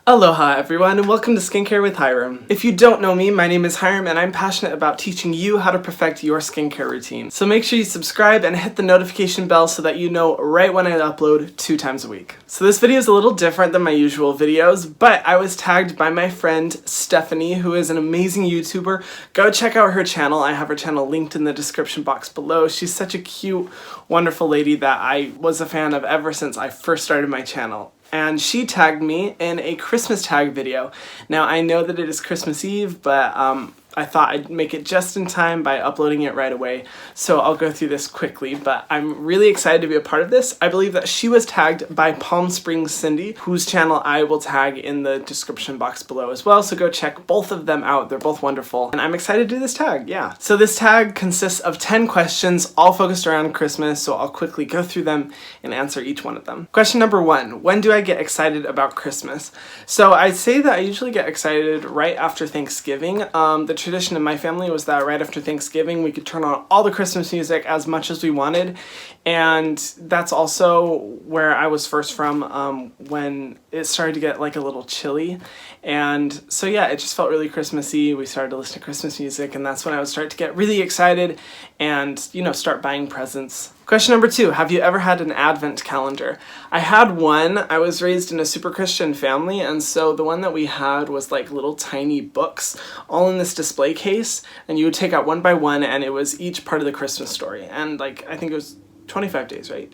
Aloha everyone, and welcome to Skincare with Hyram. If you don't know me, my name is Hyram and I'm passionate about teaching you how to perfect your skincare routine. So make sure you subscribe and hit the notification bell so that you know right when I upload 2 times a week. So this video is a little different than my usual videos, but I was tagged by my friend Stephanie, who is an amazing YouTuber. Go check out her channel. I have her channel linked in the description box below. She's such a cute, wonderful lady that I was a fan of ever since I first started my channel. And she tagged me in a Christmas tag video. Now I know that it is Christmas Eve, but I thought I'd make it just in time by uploading it right away. So I'll go through this quickly, but I'm really excited to be a part of this. I believe that she was tagged by Palm Springs Cindy, whose channel I will tag in the description box below as well. So go check both of them out. They're both wonderful. And I'm excited to do this tag, yeah. So this tag consists of 10 questions, all focused around Christmas. So I'll quickly go through them and answer each one of them. Question number 1, when do I get excited about Christmas? So I'd say that I usually get excited right after Thanksgiving. The tradition in my family was that right after Thanksgiving we could turn on all the Christmas music as much as we wanted, and that's also where I was first from when it started to get like a little chilly, and so yeah, it just felt really Christmassy. We started to listen to Christmas music, and that's when I would start to get really excited and, you know, start buying presents. Question number 2, have you ever had an advent calendar? I had one. I was raised in a super Christian family, and so the one that we had was like little tiny books all in this display case, and you would take out one by one, and it was each part of the Christmas story. And like, I think it was 25 days, right?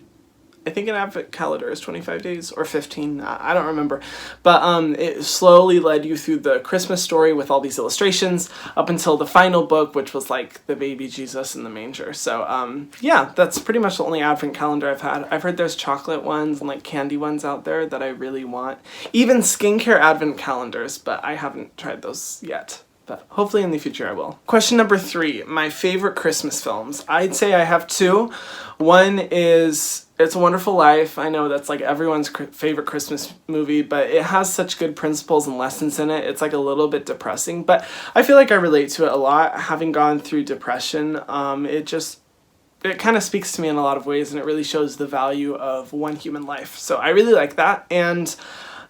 I think an advent calendar is 25 days or 15, I don't remember. But it slowly led you through the Christmas story with all these illustrations up until the final book, which was like the baby Jesus in the manger. So yeah, that's pretty much the only advent calendar I've had. I've heard there's chocolate ones and like candy ones out there that I really want. Even skincare advent calendars, but I haven't tried those yet. But hopefully in the future I will. Question number 3, my favorite Christmas films. I'd say I have 2. One is It's a Wonderful Life. I know that's like everyone's favorite Christmas movie, but it has such good principles and lessons in it. It's like a little bit depressing, but I feel like I relate to it a lot. Having gone through depression, it kind of speaks to me in a lot of ways, and it really shows the value of one human life. So I really like that. And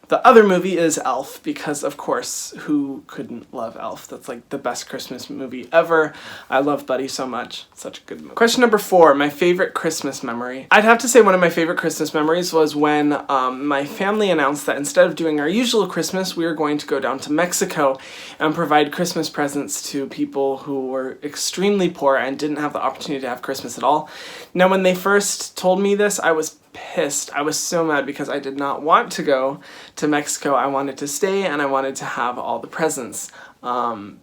the other movie is Elf, because of course, who couldn't love Elf? That's like the best Christmas movie ever. I love Buddy so much. Such a good movie. Question number 4, my favorite Christmas memory. I'd have to say one of my favorite Christmas memories was when my family announced that instead of doing our usual Christmas, we were going to go down to Mexico and provide Christmas presents to people who were extremely poor and didn't have the opportunity to have Christmas at all. Now, when they first told me this, I was pissed. I was so mad because I did not want to go to Mexico. I wanted to stay and I wanted to have all the presents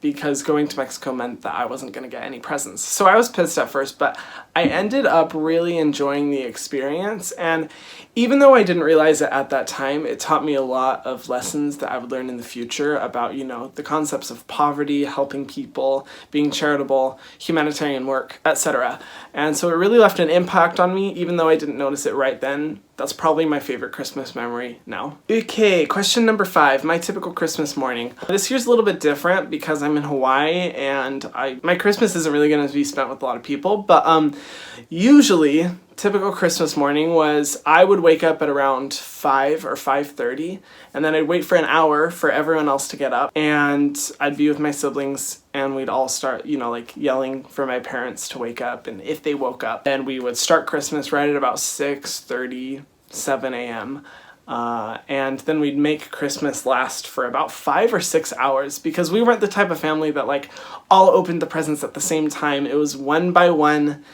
because going to Mexico meant that I wasn't going to get any presents. So I was pissed at first, but I ended up really enjoying the experience, and even though I didn't realize it at that time, it taught me a lot of lessons that I would learn in the future about, you know, the concepts of poverty, helping people, being charitable, humanitarian work, etc. And so it really left an impact on me, even though I didn't notice it right then. That's probably my favorite Christmas memory now. Okay, question number 5, my typical Christmas morning. This year's a little bit different because I'm in Hawaii and my Christmas isn't really going to be spent with a lot of people, but usually typical Christmas morning was I would wake up at around 5 or 5:30, and then I'd wait for an hour for everyone else to get up, and I'd be with my siblings, and we'd all start, you know, like yelling for my parents to wake up, and if they woke up, then we would start Christmas right at about 6:30, 7 a.m., and then we'd make Christmas last for about 5 or 6 hours because we weren't the type of family that like all opened the presents at the same time. It was one by one.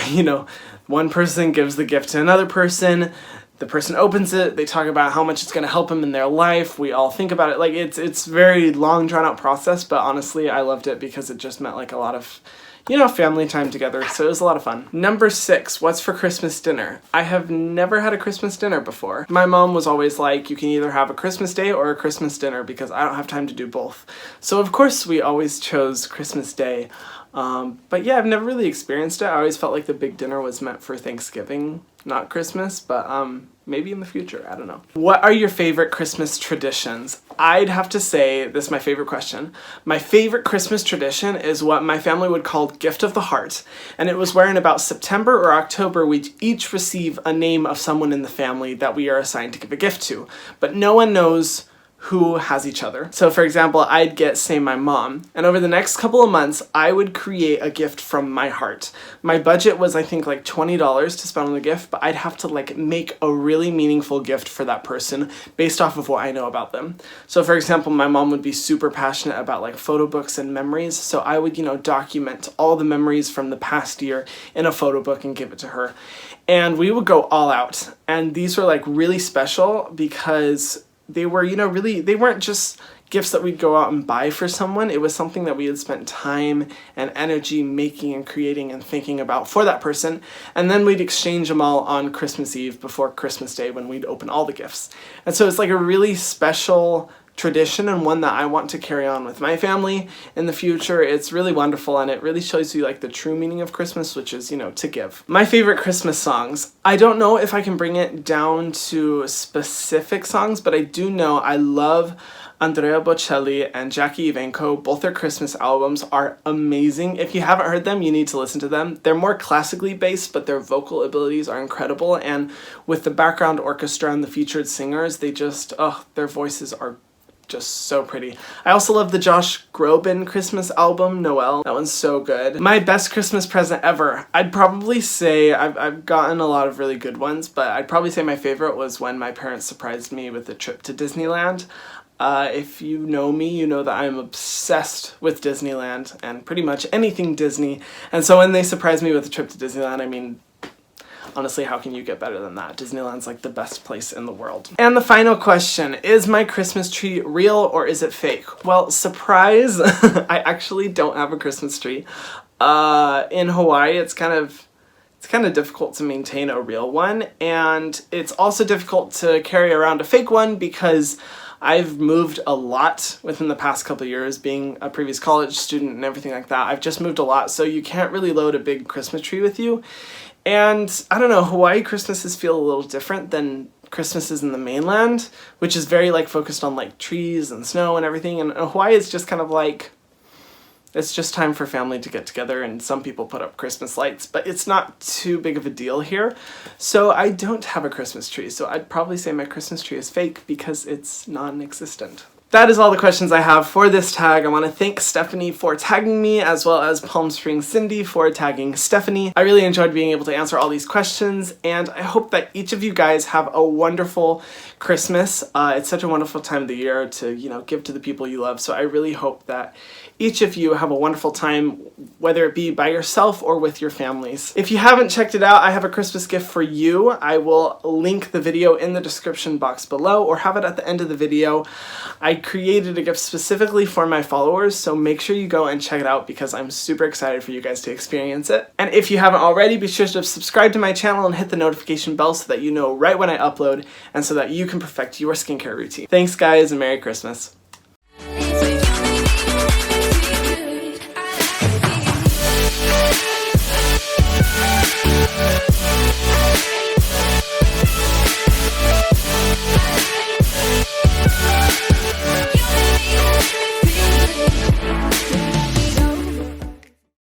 You know, one person gives the gift to another person, the person opens it, they talk about how much it's going to help them in their life, we all think about it. Like, it's very long, drawn-out process, but honestly, I loved it because it just meant like a lot of, you know, family time together, so it was a lot of fun. Number 6, what's for Christmas dinner? I have never had a Christmas dinner before. My mom was always like, you can either have a Christmas day or a Christmas dinner because I don't have time to do both. So of course we always chose Christmas Day. But yeah, I've never really experienced it. I always felt like the big dinner was meant for Thanksgiving, not Christmas, but maybe in the future, I don't know. What are your favorite Christmas traditions? I'd have to say, this is my favorite question, my favorite Christmas tradition is what my family would call Gift of the Heart, and it was where in about September or October we'd each receive a name of someone in the family that we are assigned to give a gift to, but no one knows who has each other. So for example, I'd get, say, my mom, and over the next couple of months, I would create a gift from my heart. My budget was, I think, like $20 to spend on the gift, but I'd have to like make a really meaningful gift for that person based off of what I know about them. So for example, my mom would be super passionate about like photo books and memories, so I would, document all the memories from the past year in a photo book and give it to her. And we would go all out. And these were like really special because they were, they weren't just gifts that we'd go out and buy for someone. It was something that we had spent time and energy making and creating and thinking about for that person. And then we'd exchange them all on Christmas Eve before Christmas Day when we'd open all the gifts. And so it's like a really special tradition and one that I want to carry on with my family in the future. It's really wonderful, and it really shows you like the true meaning of Christmas, which is, to give. My favorite Christmas songs. I don't know if I can bring it down to specific songs, but I do know I love Andrea Bocelli and Jackie Evenko. Both their Christmas albums are amazing. If you haven't heard them, you need to listen to them. They're more classically based, but their vocal abilities are incredible, and with the background orchestra and the featured singers, they just, their voices are just so pretty. I also love the Josh Groban Christmas album, Noel. That one's so good. My best Christmas present ever. I'd probably say, I've gotten a lot of really good ones, but I'd probably say my favorite was when my parents surprised me with a trip to Disneyland. If you know me, you know that I'm obsessed with Disneyland and pretty much anything Disney. And so when they surprised me with a trip to Disneyland, I mean, honestly, how can you get better than that? Disneyland's like the best place in the world. And the final question, is my Christmas tree real or is it fake? Well, surprise, I actually don't have a Christmas tree. In Hawaii, it's kind of difficult to maintain a real one, and it's also difficult to carry around a fake one because I've moved a lot within the past couple of years, being a previous college student and everything like that. I've just moved a lot, so you can't really load a big Christmas tree with you. And I don't know, Hawaii Christmases feel a little different than Christmases in the mainland, which is very like focused on like trees and snow and everything. And Hawaii is just kind of like, it's just time for family to get together, and some people put up Christmas lights, but it's not too big of a deal here. So I don't have a Christmas tree, so I'd probably say my Christmas tree is fake because it's non-existent. That is all the questions I have for this tag. I want to thank Stephanie for tagging me, as well as Palm Springs Cindy for tagging Stephanie. I really enjoyed being able to answer all these questions, and I hope that each of you guys have a wonderful Christmas. It's such a wonderful time of the year to, give to the people you love, so I really hope that each of you have a wonderful time, whether it be by yourself or with your families. If you haven't checked it out, I have a Christmas gift for you. I will link the video in the description box below or have it at the end of the video. I created a gift specifically for my followers, so make sure you go and check it out because I'm super excited for you guys to experience it. And if you haven't already, be sure to subscribe to my channel and hit the notification bell so that you know right when I upload and so that you can perfect your skincare routine. Thanks guys, and Merry Christmas.